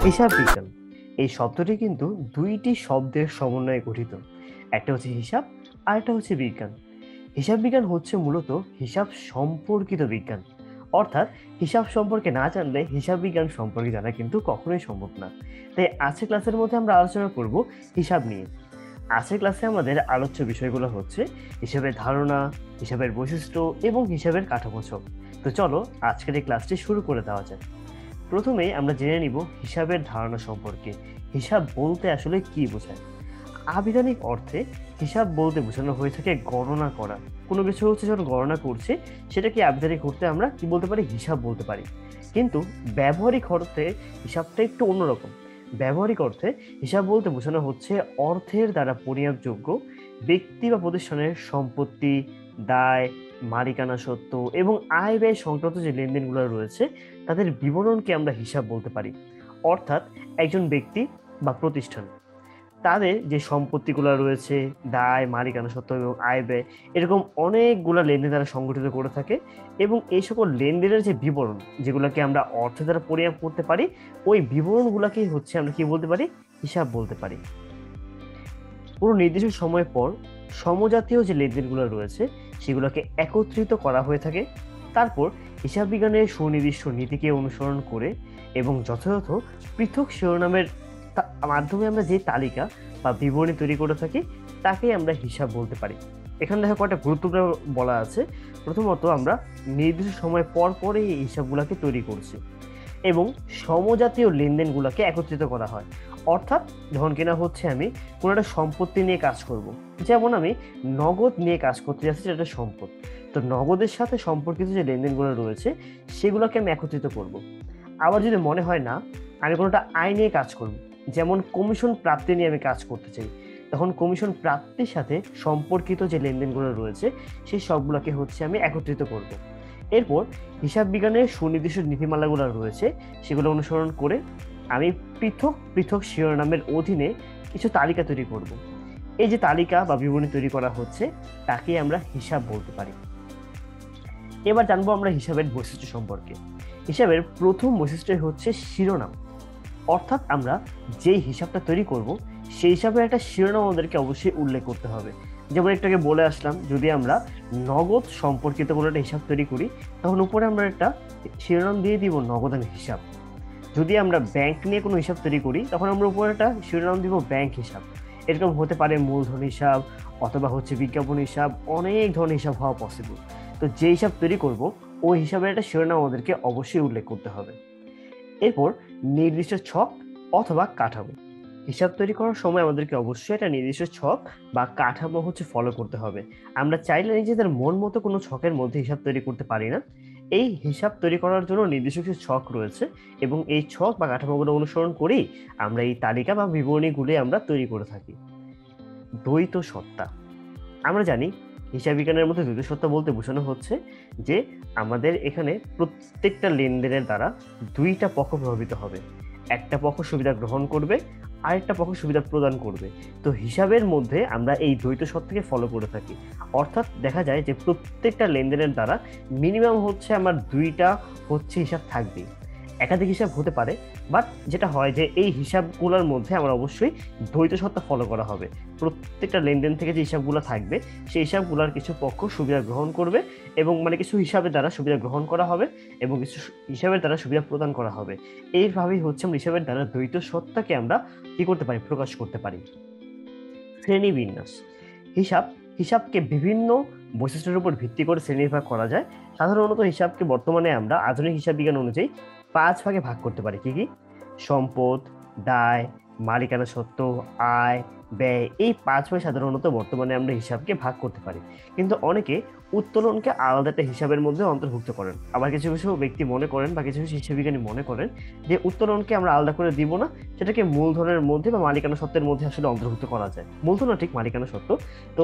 হিসাব বিজ্ঞান এই শব্দটি কিন্তু দুইটি শব্দের সমন্বয়ে গঠিত। একটা হচ্ছে হিসাব আর একটা হচ্ছে বিজ্ঞান। হিসাব বিজ্ঞান হচ্ছে মূলত হিসাব সম্পর্কিত বিজ্ঞান। অর্থাৎ হিসাব সম্পর্কে না জানলে হিসাব বিজ্ঞান সম্পর্কে জানা কিন্তু কখনোই সম্ভব না। তাই আজকের ক্লাসের মধ্যে আমরা আলোচনা করব হিসাব নিয়ে। আজকের ক্লাসে আমাদের আলোচ্য বিষয়গুলো হচ্ছে হিসাবের ধারণা, হিসাবের বৈশিষ্ট্য এবং হিসাবের কাঠামোছক। তো চলো আজকের এই ক্লাসটি শুরু করে দেওয়া যাক। প্রথমেই আমরা জেনে নিব হিসাবের ধারণা সম্পর্কে। হিসাব বলতে আসলে কি বোঝায়? আবিধানিক অর্থে হিসাব বলতে বোঝানো হয়ে থাকে গণনা করা। কোনো কিছু হচ্ছে যখন গণনা করছে সেটাকে আবিধানিক অর্থে আমরা কি বলতে পারি? হিসাব বলতে পারি। কিন্তু ব্যবহারিক অর্থে হিসাবটা একটু অন্যরকম। ব্যবহারিক অর্থে হিসাব বলতে বোঝানো হচ্ছে অর্থের দ্বারা পরিমাপযোগ্য ব্যক্তি বা প্রতিষ্ঠানের সম্পত্তি, দায়, মালিকানা সত্ত্ব এবং আয় ব্যয় সংক্রান্ত যে লেনদেনগুলো রয়েছে তাদের বিবরণকে আমরা হিসাব বলতে পারি। অর্থাৎ একজন ব্যক্তি বা প্রতিষ্ঠান তাদের যে সম্পত্তিগুলো রয়েছে, দায়, মালিকানা সত্ত্ব এবং আয় ব্যয়, এরকম অনেকগুলা লেনদেন তারা সংগঠিত করে থাকে এবং এই সকল লেনদেনের যে বিবরণ যেগুলোকে আমরা অর্থের দ্বারা পরিমাপ করতে পারি, ওই বিবরণগুলোকেই হচ্ছে আমরা কি বলতে পারি? হিসাব বলতে পারি। কোনো নির্দিষ্ট সময় পর সমজাতীয় যে লেনদেনগুলো রয়েছে সেগুলোকে একত্রিত করা হয়ে থাকে। তারপর হিসাব বিজ্ঞানের সুনির্দিষ্ট নীতিকে অনুসরণ করে এবং যথাযথ পৃথক শিরোনামের মাধ্যমে আমরা যে তালিকা বা বিবরণী তৈরি করে থাকি তাকেই আমরা হিসাব বলতে পারি। এখানে দেখো কয়েকটা গুরুত্বপূর্ণ বলা আছে। প্রথমত আমরা নির্দিষ্ট সময় পর পর এই হিসাবগুলোকে তৈরি করছি এবং সমজাতীয় লেনদেনগুলোকে একত্রিত করা হয়। অর্থাৎ যখন কিনা হচ্ছে আমি কোনো একটা সম্পত্তি নিয়ে কাজ করব, যেমন আমি নগদ নিয়ে কাজ করতে যাচ্ছি, সেটা সম্পদ। তো নগদের সাথে সম্পর্কিত যে লেনদেনগুলো রয়েছে সেগুলোকে আমি একত্রিত করব। আবার যদি মনে হয় না আমি কোনোটা আয় নিয়ে কাজ করব, যেমন কমিশন প্রাপ্তি নিয়ে আমি কাজ করতে চাই, তখন কমিশন প্রাপ্তির সাথে সম্পর্কিত যে লেনদেনগুলো রয়েছে সেই সবগুলোকে হচ্ছে আমি একত্রিত করব। এরপর হিসাব বিজ্ঞানের সুনির্দিষ্ট নীতিমালাগুলো রয়েছে সেগুলো অনুসরণ করে আমি পৃথক পৃথক শিরোনামের অধীনে কিছু তালিকা তৈরি করব। এই যে তালিকা বা বিবরণী তৈরি করা হচ্ছে তাকে আমরা হিসাব বলতে পারি। এবার জানবো আমরা হিসাবের বৈশিষ্ট্য সম্পর্কে। হিসাবের প্রথম বৈশিষ্ট্য হচ্ছে শিরোনাম। অর্থাৎ আমরা যেই হিসাবটা তৈরি করব সেই হিসাবে একটা শিরোনাম আমাদেরকে অবশ্যই উল্লেখ করতে হবে। যেমন একটু আগে বলে আসলাম, যদি আমরা নগদ সম্পর্কিত কোনো একটা হিসাব তৈরি করি তখন উপরে আমরা একটা শিরোনাম দিয়ে দিব নগদান হিসাব। যদি আমরা ব্যাংক নিয়ে কোনো হিসাব তৈরি করি তখন আমরা উপরে একটা শিরোনাম দিব ব্যাংক হিসাব। এরকম হতে পারে মূলধন হিসাব অথবা হচ্ছে বিজ্ঞাপন হিসাব, অনেক ধরনের হিসাব হওয়া পসিবল। তো যে হিসাব তৈরি করব ওই হিসাবের একটা শিরোনাম আমাদেরকে অবশ্যই উল্লেখ করতে হবে। এরপর নির্দিষ্ট ছক অথবা কাঠামো। হিসাব তৈরি করার সময় আমাদেরকে অবশ্যই একটা নির্দিষ্ট ছক বা কাঠামো হচ্ছে ফলো করতে হবে। আমরা চাইলে নিজেদের মন মতো কোনো ছকের মধ্যে হিসাব তৈরি করতে পারি না। এই হিসাব তৈরি করার জন্য নির্দিষ্ট কিছু ছক রয়েছে এবং এই ছক বা কাঠামোগুলো অনুসরণ করেই আমরা এই তালিকা বা বিবরণীগুলি আমরা তৈরি করে থাকি। দ্বৈত সত্তা। আমরা জানি হিসাব বিজ্ঞানের মধ্যে দ্বৈত সত্তা বলতে বোঝানো হচ্ছে যে আমাদের এখানে প্রত্যেকটা লেনদেনের দ্বারা দুইটা পক্ষ প্রভাবিত হবে। একটা পক্ষ সুবিধা গ্রহণ করবে, আরেকটা পক্ষ সুবিধা প্রদান করবে। তো হিসাবের মধ্যে আমরা এই দ্বৈত সত্তাকে ফলো করে থাকি। অর্থাৎ দেখা যায় যে প্রত্যেকটা লেনদেনের দ্বারা মিনিমাম হচ্ছে আমার দুইটা হচ্ছে হিসাব থাকবেই। একাধিক হিসাব হতে পারে, বাট যেটা হয় যে এই হিসাবগুলোর মধ্যে আমরা অবশ্যই দ্বৈত সত্তা ফলো করা হবে। প্রত্যেকটা লেনদেন থেকে যে হিসাবগুলো থাকবে সেই হিসাবগুলোর কিছু পক্ষ সুবিধা গ্রহণ করবে এবং মানে কিছু হিসাবের দ্বারা সুবিধা গ্রহণ করা হবে এবং কিছু হিসাবের দ্বারা সুবিধা প্রদান করা হবে। এইভাবেই হচ্ছে আমরা হিসাবের দ্বারা দ্বৈত সত্তাকে আমরা কি করতে পারি? প্রকাশ করতে পারি। শ্রেণীবিন্যাস। হিসাবকে বিভিন্ন বৈশিষ্ট্যের উপর ভিত্তি করে শ্রেণীবিভাগ করা যায়। সাধারণত হিসাবকে বর্তমানে আমরা আধুনিক হিসাব বিজ্ঞান অনুযায়ী 5 ভাগে ভাগ করতে পারি। কি কি? সম্পদ, দায়, মালিকানা সত্ত্ব, আয়, ব্যয়, এই 5 ভাগে সাধারণত বর্তমানে আমরা হিসাবকে ভাগ করতে পারি। কিন্তু অনেকে উত্তোলনকে আলাদা একটা হিসাবের মধ্যে অন্তর্ভুক্ত করেন। আবার কিছু কিছু ব্যক্তি মনে করেন বা কিছু কিছু হিসাব বিজ্ঞানী মনে করেন যে উত্তোলনকে আমরা আলাদা করে দিব না, সেটাকে মূলধনের মধ্যে বা মালিকানা সত্ত্বের মধ্যে আসলে অন্তর্ভুক্ত করা যায়। মূলধন ঠিক মালিকানা সত্ত্ব। তো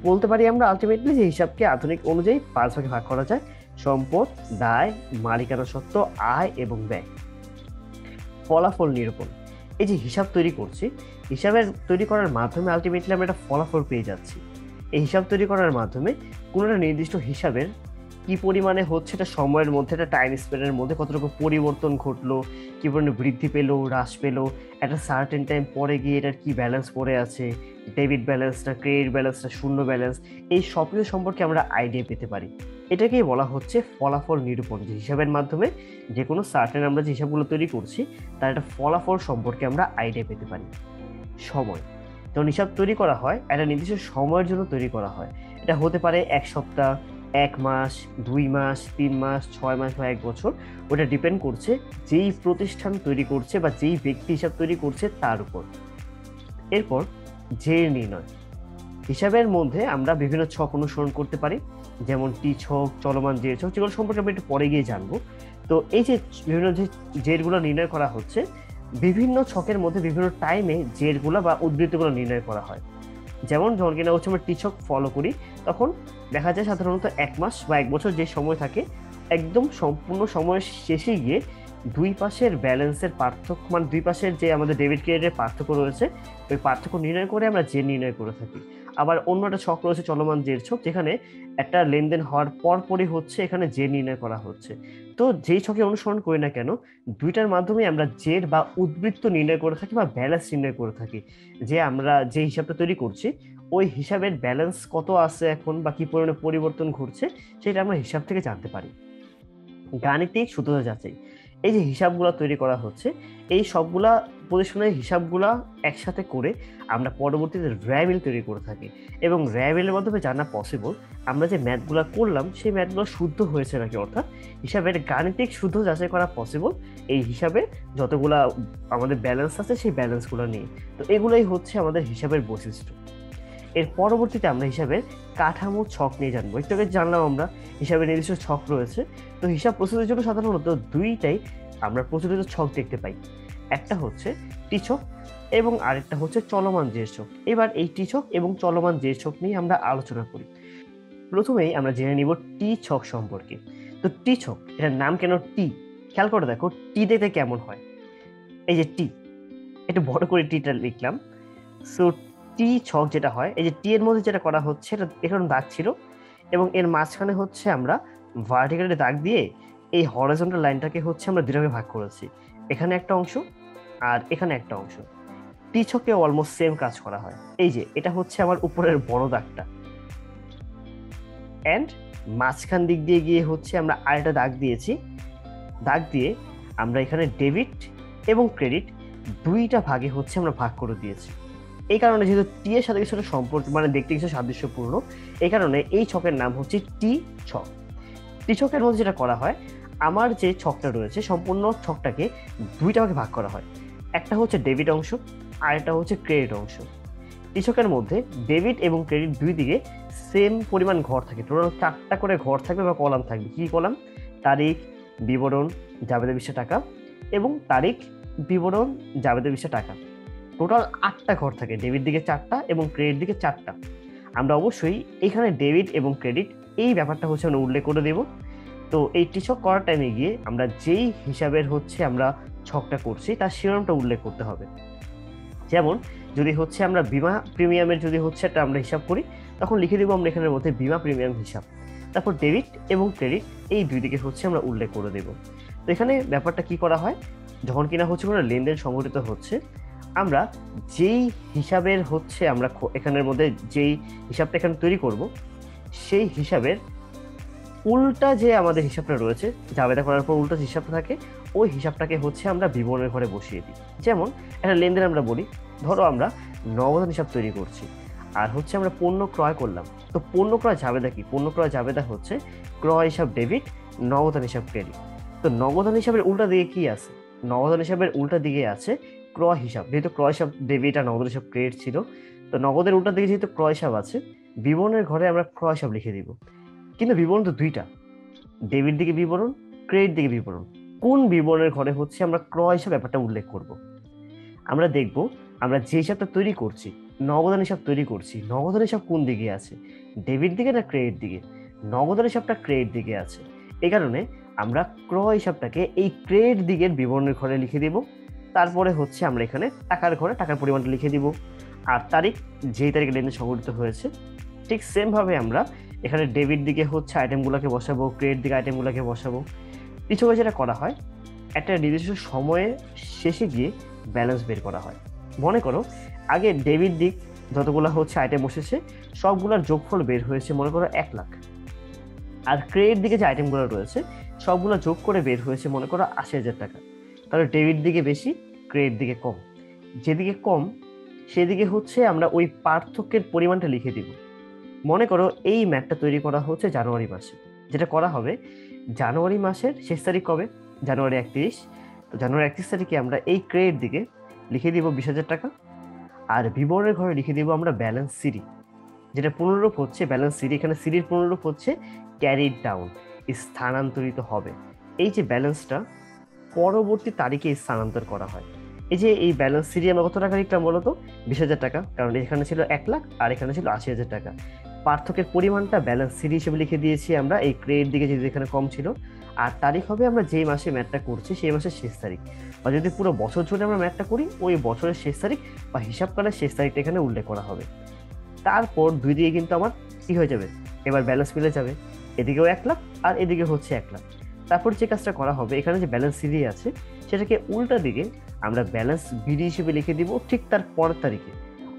বলতে পারি আমরা আলটিমেটলি যে হিসাবকে আধুনিক অনুযায়ী 5 ভাগে ভাগ করা যায়: সম্পদ, দায়, মালিকানা সত্ত্ব, আয় এবং ব্যয়। ফলাফল নিরূপণ। এই যে হিসাব তৈরি করছি, হিসাবের তৈরি করার মাধ্যমে আলটিমেটলি আমরা একটা ফলাফল পেয়ে যাচ্ছি। এই হিসাব তৈরি করার মাধ্যমে কোনো একটা নির্দিষ্ট হিসাবের কি পরিমাণে হচ্ছে এটা সময়ের মধ্যে, একটা টাইম স্প্যানের মধ্যে কতটুকু পরিবর্তন ঘটলো, কি পরিমাণে বৃদ্ধি পেলো, হ্রাস পেলো, একটা সার্টেন টাইম পরে গিয়ে এটার কি ব্যালেন্স পড়ে আছে, ডেবিট ব্যালেন্স না ক্রেডিট ব্যালেন্স না শূন্য ব্যালেন্স, এই সব কিছু সম্পর্কে আমরা আইডিয়া পেতে পারি। এটাকেই বলা হচ্ছে ফলাফল নিরূপণ, যে হিসাবের মাধ্যমে যে কোনো সার্টেন আমরা যে হিসাবগুলো তৈরি করছি তার একটা ফলাফল সম্পর্কে আমরা আইডিয়া পেতে পারি। সময়, যখন হিসাব তৈরি করা হয় একটা নির্দিষ্ট সময়ের জন্য তৈরি করা হয়। এটা হতে পারে 1 সপ্তাহ, 1 মাস, 2 মাস, 3 মাস, 6 মাস বা 1 বছর। ওটা ডিপেন্ড করছে যেই প্রতিষ্ঠান তৈরি করছে বা যেই ব্যক্তি হিসাব তৈরি করছে তার উপর। এরপর জের নির্ণয়, হিসাবের মধ্যে আমরা বিভিন্ন ছক অনুসরণ করতে পারি, যেমন টি ছক, চলমান জের ছক, যেগুলো সম্পর্কে আমরা একটু পরে গিয়ে জানবো। তো এই যে বিভিন্ন যে জেরগুলো নির্ণয় করা হচ্ছে, বিভিন্ন ছকের মধ্যে বিভিন্ন টাইমে জেরগুলো বা উদ্ধৃতিগুলো নির্ণয় করা হয়। যেমন যখন কিনা হচ্ছে আমরা টি ছক ফলো করি, তখন দেখা যায় সাধারণত 1 মাস বা 1 বছর যে সময় থাকে, একদম সম্পূর্ণ সময়ের শেষে গিয়ে দুই পাশের ব্যালেন্সের পার্থক্য, মানে দুই পাশের যে আমাদের ডেবিট ক্রেডিটের পার্থক্য রয়েছে, ওই পার্থক্য নির্ণয় করে আমরা জের নির্ণয় করে থাকি। আবার অন্য একটা ছক রয়েছে চলমান জের ছক, যেখানে একটা লেনদেন হওয়ার পরপরই হচ্ছে এখানে জের নির্ণয় করা হচ্ছে। তো যেই ছকে অনুসরণ করি না কেন, দুইটার মাধ্যমে আমরা জের বা উদ্বৃত্ত নির্ণয় করে থাকি বা ব্যালেন্স নির্ণয় করে থাকি, যে আমরা যে হিসাবটা তৈরি করছি ওই হিসাবের ব্যালেন্স কত আছে এখন বা কি পরিমাণে পরিবর্তন ঘটছে সেটা আমরা হিসাব থেকে জানতে পারি। গাণিতিক সূত্র যাচাই, এই যে হিসাবগুলো তৈরি করা হচ্ছে, এই সবগুলা প্রতিষ্ঠানের হিসাবগুলা একসাথে করে আমরা পরবর্তীতে র্যামিল তৈরি করে থাকি, এবং র্যামিলের মাধ্যমে জানা পসিবল আমরা যে ম্যাথগুলো করলাম সেই ম্যাথগুলো শুদ্ধ হয়েছে নাকি, অর্থাৎ হিসাবের গাণিতিক শুদ্ধ যাচাই করা পসিবল এই হিসাবে যতগুলা আমাদের ব্যালেন্স আছে সেই ব্যালেন্সগুলো নিয়ে। তো এগুলোই হচ্ছে আমাদের হিসাবের বৈশিষ্ট্য। এর পরবর্তীতে আমরা হিসাবের কাঠামো ছক নিয়ে জানবো। একটু আগে জানলাম আমরা হিসাবের নির্দিষ্ট ছক রয়েছে। তো হিসাব প্রস্তুতির জন্য সাধারণত দুইটাই আমরা প্রচলিত ছক দেখতে পাই, একটা হচ্ছে টি ছক এবং আরেকটা হচ্ছে চলমান জের ছক। এবার এই টি ছক এবং চলমান জের ছক নিয়ে আমরা আলোচনা করি। প্রথমেই আমরা জেনে নিব টি ছক সম্পর্কে। তো টি ছক, এটার নাম কেন টি? খেয়াল করে দেখো টি দেখতে কেমন হয়। এই যে টি, একটু বড় করে টিটা লিখলাম। সো টি ছক যেটা হয়, এই যে টি এর মধ্যে যেটা করা হচ্ছে, এটা এখানে দাগ ছিল এবং এর মাঝখানে হচ্ছে আমরা ভার্টিক্যালি দাগ দিয়ে এই হরাইজন্টাল লাইনটাকে হচ্ছে আমরা দুইভাগে ভাগ করেছি, এখানে একটা অংশ আর এখানে একটা অংশ। টি ছকে অলমোস্ট সেম কাজ করা হয়। এই যে এটা হচ্ছে আমার উপরের বড় দাগটা, এন্ড মাঝখান দিক দিয়ে গিয়ে হচ্ছে আমরা আরেকটা দাগ দিয়েছি। দাগ দিয়ে আমরা এখানে ডেবিট এবং ক্রেডিট দুইটা ভাগে হচ্ছে আমরা ভাগ করে দিয়েছি। এই কারণে যেহেতু টি এর সাথে কিছুটা সম্পর্ক, মানে দেখতে কিছু সাদৃশ্যপূর্ণ, এই কারণে এই ছকের নাম হচ্ছে টি ছক। টি ছকের মধ্যে যেটা করা হয়, আমার যে ছকটা রয়েছে সম্পূর্ণ ছকটাকে দুইটা ভাগে ভাগ করা হয়, একটা হচ্ছে ডেবিট অংশ আর একটা হচ্ছে ক্রেডিট অংশ। টি ছকের মধ্যে ডেবিট এবং ক্রেডিট দুই দিকে সেম পরিমাণ ঘর থাকে, টোটাল 4টা করে ঘর থাকবে বা কলাম থাকবে। কি কলাম? তারিখ, বিবরণ, জাবেদা বিষয় টাকা এবং তারিখ, বিবরণ, জাবেদা বিষয় টাকা। টোটাল 8টা ঘর থাকে, ডেবিট দিকে 4টা এবং ক্রেডিট দিকে 4টা। আমরা অবশ্যই এখানে ডেবিট এবং ক্রেডিট এই ব্যাপারটা হচ্ছে আমরা উল্লেখ করে দেব। তো এই টি ছক করার টাইমে গিয়ে আমরা যেই হিসাবের হচ্ছে আমরা ছকটা করছি তার শিরোনামটা উল্লেখ করতে হবে। যেমন যদি হচ্ছে আমরা বীমা প্রিমিয়ামের যদি হচ্ছে একটা আমরা হিসাব করি, তখন লিখে দেবো আমরা এখানের মধ্যে বীমা প্রিমিয়াম হিসাব, তারপর ডেবিট এবং ক্রেডিট এই দুই দিকে হচ্ছে আমরা উল্লেখ করে দেব। তো এখানে ব্যাপারটা কি করা হয়, যখন কিনা হচ্ছে কোনো লেনদেন সংঘটিত হচ্ছে, আমরা যেই হিসাবের হচ্ছে আমরা এখানের মধ্যে যেই হিসাবটা এখানে তৈরি করব, সেই হিসাবের উল্টা যে আমাদের হিসাবটা রয়েছে, জাবেদা করার পর উল্টা হিসাবটা থাকে, ওই হিসাবটাকে হচ্ছে আমরা বিবরণের ঘরে বসিয়ে দিই। যেমন একটা লেনদেন আমরা বলি, ধরো আমরা নগদান হিসাব তৈরি করছি আর হচ্ছে আমরা পণ্য ক্রয় করলাম। তো পণ্য ক্রয় জাবেদা কি? পণ্য ক্রয় জাবেদা হচ্ছে ক্রয় হিসাব ডেবিট, নগদান হিসাব ক্রেডিট। তো নগদান হিসাবের উল্টা দিকে কি আছে? নগদান হিসাবের উল্টা দিকে আছে ক্রয় হিসাব। যেহেতু ক্রয় হিসাব ডেবিট আর নগদ হিসাব ক্রেডিট ছিল, তো নগদের উল্টা দিকে যেহেতু ক্রয় হিসাব আছে, বিবরণের ঘরে আমরা ক্রয় হিসাব লিখে দিব। কিন্তু বিবরণ তো দুইটা, ডেবিট দিকে বিবরণ, ক্রেডিট দিকে বিবরণ। কোন বিবরণের ঘরে হচ্ছে আমরা ক্রয় হিসাব ব্যাপারটা উল্লেখ করব? আমরা দেখব আমরা যে হিসাবটা তৈরি করছি, নগদান হিসাব তৈরি করছি, নগদান হিসাব কোন দিকে আছে, ডেবিট দিকে না ক্রেডিট দিকে? নগদান হিসাবটা ক্রেডিট দিকে আছে। এই কারণে আমরা ক্রয় হিসাবটাকে এই ক্রেডিট দিকের বিবরণের ঘরে লিখে দিব। তারপরে হচ্ছে আমরা এখানে টাকার ঘরে টাকার পরিমাণটা লিখে দিব, আর তারিখ, যেই তারিখে লেনদেন সংঘটিত হয়েছে। ঠিক সেম ভাবে আমরা এখানে ডেবিট দিকে হচ্ছে আইটেমগুলোকে বসাবো, ক্রেডিট দিকে আইটেমগুলোকে বসাবো। পিছনে যেটা করা হয়, একটা নির্দিষ্ট সময়ের শেষে গিয়ে ব্যালেন্স বের করা হয়। মনে করো আগে ডেবিট দিক যতগুলো হচ্ছে আইটেম বসেছে সবগুলোর যোগফল বের হয়েছে মনে করো 1,00,000, আর ক্রেডিট দিকে যে আইটেমগুলো রয়েছে সবগুলো যোগ করে বের হয়েছে মনে করো 80,000 টাকা। তাহলে ডেবিট দিকে বেশি, ক্রেডিট দিকে কম। যেদিকে কম সেদিকে হচ্ছে আমরা ওই পার্থক্যের পরিমাণটা লিখে দিব। মনে করো এই ম্যাথটা তৈরি করা হচ্ছে জানুয়ারি মাসে। যেটা করা হবে, জানুয়ারি মাসের শেষ তারিখ কবে? জানুয়ারি 31। তো জানুয়ারি 31 তারিখে আমরা এই ক্রেডিট দিকে লিখে দিব 20,000 টাকা, আর বিবরণের ঘরে লিখে দিব আমরা ব্যালেন্স সিডি, যেটা পুনরূপ হচ্ছে ব্যালেন্স সিডি। এখানে সিডির পুনরূপ হচ্ছে ক্যারিড ডাউন, স্থানান্তরিত হবে। এই যে ব্যালেন্সটা পরবর্তী তারিখে স্থানান্তর করা হয়। এই যে এই ব্যালেন্স সিডি আমরা কত টাকা লিখলাম বলতো? 20,000 টাকা, কারণ এখানে ছিল 1,00,000 আর এখানে ছিল 80,000 টাকা। পার্থক্যের পরিমাণটা ব্যালেন্স সিডি হিসেবে লিখে দিয়েছি আমরা এই ক্রেডিট দিকে, যেহেতু এখানে কম ছিল। আর তারিখ হবে আমরা যেই মাসে ম্যাথটা করছি সেই মাসের শেষ তারিখ, বা যদি পুরো বছর জুড়ে আমরা ম্যাথটা করি ওই বছরের শেষ তারিখ বা হিসাবকালের শেষ তারিখটা এখানে উল্লেখ করা হবে। তারপর দুই দিকে কিন্তু আমার কি হয়ে যাবে, এবার ব্যালেন্স মিলে যাবে। এদিকেও 1,00,000 আর এদিকে হচ্ছে 1,00,000। তারপর যে কাজটা করা হবে, এখানে যে ব্যালেন্স সিডি আছে সেটাকে উল্টা দিকে আমরা ব্যালেন্স বিডি হিসেবে লিখে দিব ঠিক তার পরের তারিখে,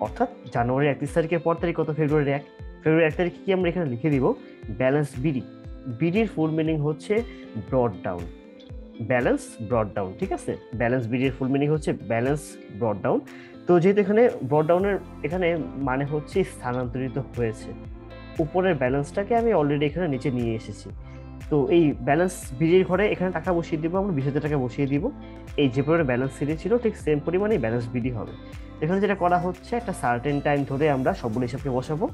অর্থাৎ জানুয়ারি 31 তারিখের পর তারিখ কত? ফেব্রুয়ারি 1। ফেব্রুয়ারি 1 তারিখে কি আমরা এখানে লিখে দিব? Balance BD. বিডির ফুল মিনিং হচ্ছে brought down, balance brought down, ঠিক আছে? ব্যালেন্স বিডির ফুল মিনিং হচ্ছে ব্যালেন্স ব্রড ডাউন। তো যেহেতু এখানে ব্রড ডাউনের এখানে মানে হচ্ছে স্থানান্তরিত হয়েছে, উপরের ব্যালেন্সটাকে আমি অলরেডি এখানে নিচে নিয়ে এসেছি। তো এই ব্যালেন্স বিডির ঘরে এখানে টাকা বসিয়ে দিব, আমরা 20,000 টাকা বসিয়ে দিব। এই যে পরিমাণে ব্যালেন্স সিডি ছিল ঠিক সেম পরিমাণে ব্যালেন্স বিডি হবে। এখানে যেটা করা হচ্ছে, একটা সার্টেন টাইম ধরে আমরা সবগুলো হিসাবকে বসাবো,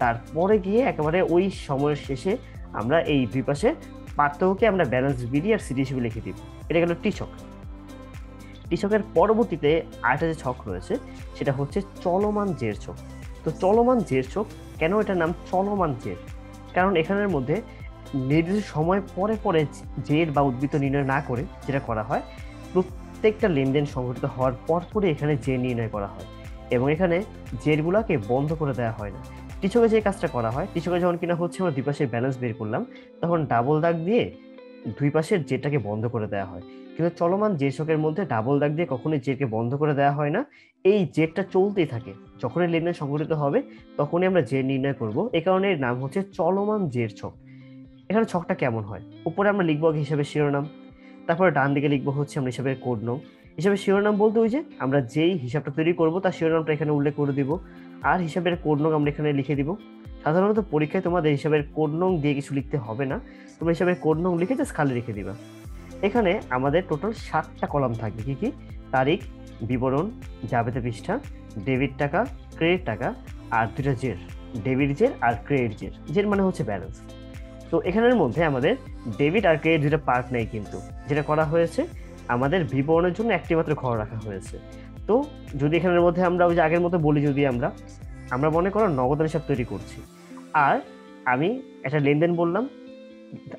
তারপরে গিয়ে একেবারে ওই সময়ের শেষে আমরা এই দুই পাশে পার্থক্যকে আমরা ব্যালেন্স বিডি আর সিডি হিসেবে লিখে দিব। এটা গেল টি ছক। টি ছকের পরবর্তীতে আরেকটা যে ছক রয়েছে সেটা হচ্ছে চলমান জের ছক। তো চলমান জের ছক, কেন এটার নাম চলমান জের? কারণ এখানের মধ্যে নির্দিষ্ট সময় পরে পরে জের বা উদ্বৃত্ত নির্ণয় না করে যেটা করা হয়, প্রত্যেকটা লেনদেন সংঘটিত হওয়ার পর পরে এখানে জের নির্ণয় করা হয়, এবং এখানে জেরগুলোকে বন্ধ করে দেওয়া হয় না। টিচকে যে কাজটা করা হয়, টিচকে যখন কিনা হচ্ছে আমরা দুই পাশের ব্যালেন্স বের করলাম, তখন ডাবল দাগ দিয়ে দুই পাশের জেরটাকে বন্ধ করে দেওয়া হয়। কিন্তু চলমান জের ছকের মধ্যে ডাবল দাগ দিয়ে কখনোই জেরকে বন্ধ করে দেওয়া হয় না, এই জেরটা চলতেই থাকে। যখনই লেনদেন সংঘটিত হবে তখনই আমরা জের নির্ণয় করব। এই কারণে এর নাম হচ্ছে চলমান জের ছক। এখানে ছকটা কেমন হয়, উপরে আমরা লিখবো আগে হিসাবের শিরোনাম, তারপরে ডান দিকে লিখবো হচ্ছে আমরা হিসাবের কোড নং। হিসাবের শিরোনাম বলতে ওই যে আমরা যেই হিসাবটা তৈরি করব তার শিরোনামটা এখানে উল্লেখ করে দিব, আর হিসাবের কোড নং আমরা এখানে লিখে দিব। সাধারণত পরীক্ষায় তোমাদের হিসাবের কোড নং দিয়ে কিছু লিখতে হবে না, তোমরা হিসাবের কোড নং লিখে জাস্ট খালি রেখে দিবা। এখানে আমাদের টোটাল 7টা কলাম থাকবে। কি কি? তারিখ, বিবরণ, যাবেতে পৃষ্ঠা, ডেবিট টাকা, ক্রেডিট টাকা, আর দুটা জের, ডেবিট জের আর ক্রেডিট জের। জের মানে হচ্ছে ব্যালেন্স। তো এখানের মধ্যে আমাদের ডেবিট আর ক্রেডিট দুটা পার্ট নেই, কিন্তু যেটা করা হয়েছে আমাদের বিবরণের জন্য একটি মাত্র ঘর রাখা হয়েছে। তো যদি এখানের মধ্যে আমরা ওই যে আগের মতো বলি, যদি আমরা মনে করো নগদের হিসাব তৈরি করছি, আর আমি একটা লেনদেন বললাম,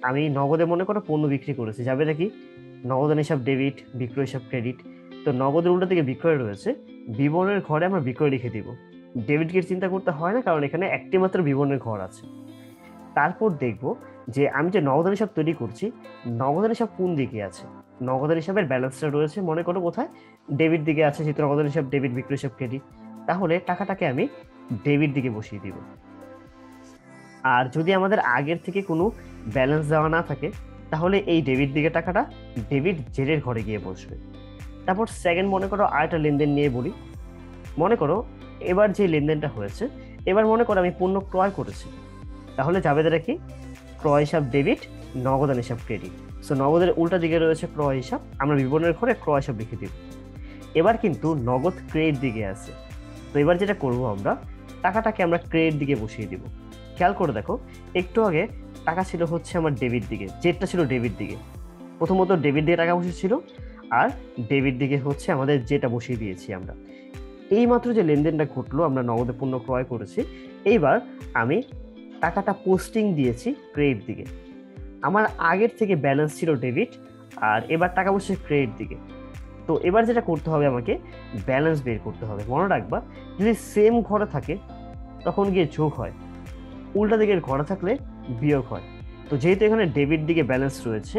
আমি নগদে মনে করো পণ্য বিক্রি করেছি, যাবে নাকি নগদের হিসাব ডেবিট, বিক্রয় হিসাব ক্রেডিট। তো নগদের উল্টা দিকে বিক্রয় রয়েছে, বিবরণের ঘরে আমরা বিক্রয় লিখে দিব। ডেবিটকে চিন্তা করতে হয় না, কারণ এখানে একটি মাত্র বিবরণের ঘর আছে। তারপর দেখব যে আমি যে নগদের হিসাব তৈরি করছি, নগদের হিসাব কোন দিকে আছে। নগদের হিসাবের ব্যালেন্সটা রয়েছে মনে করো কোথায়? ডেবিট দিকে আছে, যেহেতু নগদের হিসাব ডেবিট, বিক্রয় হিসাব ক্রেডিট। তাহলে টাকাটাকে আমি ডেবিট দিকে বসিয়ে দিব। আর যদি আমাদের আগের থেকে কোনো ব্যালেন্স দেওয়া না থাকে, তাহলে এই ডেবিট দিকে টাকাটা ডেবিট জেরের ঘরে গিয়ে বসবে। তারপর সেকেন্ড মনে করো আরেকটা লেনদেন নিয়ে বলি। মনে করো এবার যে লেনদেনটা হয়েছে, এবার মনে করো আমি পণ্য ক্রয় করেছি, তাহলে যাবে দ্বারা কি? ক্রয় হিসাব ডেবিট, নগদান হিসাব ক্রেডিট। সো নগদের উল্টা দিকে রয়েছে ক্রয় হিসাব, আমরা বিবরণের ঘরে ক্রয় হিসাব লিখে দিব। এবার কিন্তু নগদ ক্রেডিট দিকে আছে। তো এবার যেটা করব, আমরা টাকাটাকে আমরা ক্রেডিট দিকে বসিয়ে দিব। খেয়াল করে দেখো, একটু আগে টাকা ছিল হচ্ছে আমার ডেবিট দিকে, জেটটা ছিল ডেবিট দিকে। প্রথমত ডেবিট দিয়ে টাকা বসেছিল, আর ডেবিট দিকে হচ্ছে আমাদের যেটা বসিয়ে দিয়েছি আমরা। এই মাত্র যে লেনদেনটা ঘটলো, আমরা নগদে পণ্য ক্রয় করেছি, এইবার আমি টাকাটা পোস্টিং দিয়েছি ক্রেডিট দিকে। আমার আগের থেকে ব্যালেন্স ছিল ডেবিট, আর এবার টাকা বসছে ক্রেডিট দিকে। তো এবার যেটা করতে হবে, আমাকে ব্যালেন্স বের করতে হবে। মনে রাখবা, যদি সেম ঘরে থাকে তখন গিয়ে যোগ হয়, উল্টা দিকের ঘরে থাকলে বিয়োগ হয়। তো যেহেতু এখানে ডেবিট দিকে ব্যালেন্স রয়েছে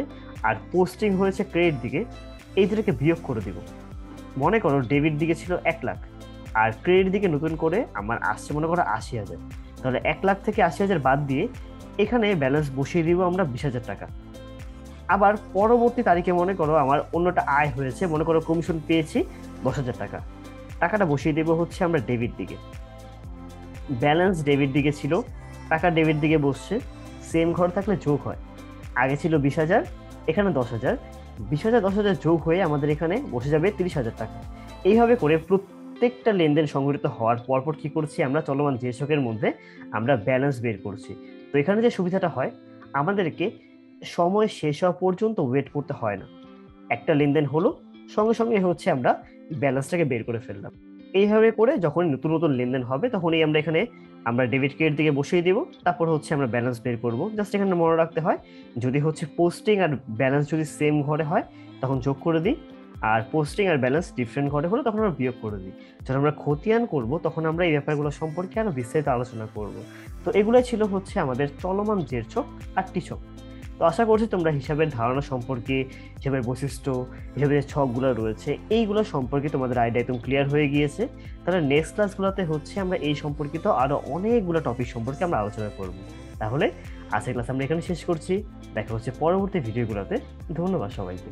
আর পোস্টিং হয়েছে ক্রেডিট দিকে, এই দুটোকে বিয়োগ করে দিব। মনে করো ডেবিট দিকে ছিল 1 লাখ, আর ক্রেডিট দিকে নতুন করে আমার আসছে মনে করো 80,000। তাহলে 1 লাখ থেকে 80,000 বাদ দিয়ে এখানে ব্যালেন্স বসিয়ে দিব আমরা 20,000 টাকা। আবার পরবর্তী তারিখে মনে করো আমার অন্যটা আয় হয়েছে, মনে করো কমিশন পেয়েছি 10,000 টাকা, টাকাটা বসিয়ে দেবো হচ্ছে আমরা ডেবিট দিকে। ব্যালেন্স ডেবিট দিকে ছিল, টাকা ডেবিট দিকে বসছে, সেম ঘর থাকলে যোগ হয়। আগে ছিল 20,000, এখানে 10,000, 20,000 10,000 যোগ হয়ে আমাদের এখানে বসে যাবে 30,000 টাকা। এইভাবে করে প্রত্যেকটা লেনদেন সংঘটিত হওয়ার পরপর কি করছি আমরা, চলমান যে ছকের মধ্যে আমরা ব্যালেন্স বের করছি। তো এখানে যে সুবিধাটা হয়, আমাদেরকে সময় শেষ হওয়া পর্যন্ত ওয়েট করতে হয় না। একটা লেনদেন হলো, সঙ্গে সঙ্গে হচ্ছে আমরা ব্যালেন্সটাকে বের করে ফেললাম। এইভাবে করে যখন নতুন নতুন লেনদেন হবে তখনই আমরা এখানে আমরা ডেবিট ক্রেডিট দিকে বসিয়ে দিব, তারপর হচ্ছে আমরা ব্যালেন্স বের করব। জাস্ট এখানে মনে রাখতে হয়, যদি হচ্ছে পোস্টিং আর ব্যালেন্স যদি সেম ঘরে হয় তখন যোগ করে দিই, আর পোস্টিং আর ব্যালেন্স ডিফারেন্ট ঘরে হলে তখন আমরা বিয়োগ করে দিই। যখন আমরা খতিয়ান করব তখন আমরা এই ব্যাপারগুলো সম্পর্কে আরো বিস্তারিত আলোচনা করব। তো এগুলোই ছিল হচ্ছে আমাদের চলমান জের ছক আর টি ছক। তো আশা করছি তোমরা হিসাবের ধারণা সম্পর্কে, হিসাবের বৈশিষ্ট্য, হিসাবের যে ছকগুলো রয়েছে এইগুলো সম্পর্কে তোমাদের আইডিয়া একদম ক্লিয়ার হয়ে গিয়েছে। তাহলে নেক্সট ক্লাসগুলোতে হচ্ছে আমরা এই সম্পর্কিত আরো অনেকগুলো টপিক সম্পর্কে আমরা আলোচনা করব। তাহলে আজকের ক্লাস আমরা এখানে শেষ করছি, দেখা হচ্ছে পরবর্তী ভিডিওগুলোতে। ধন্যবাদ সবাইকে।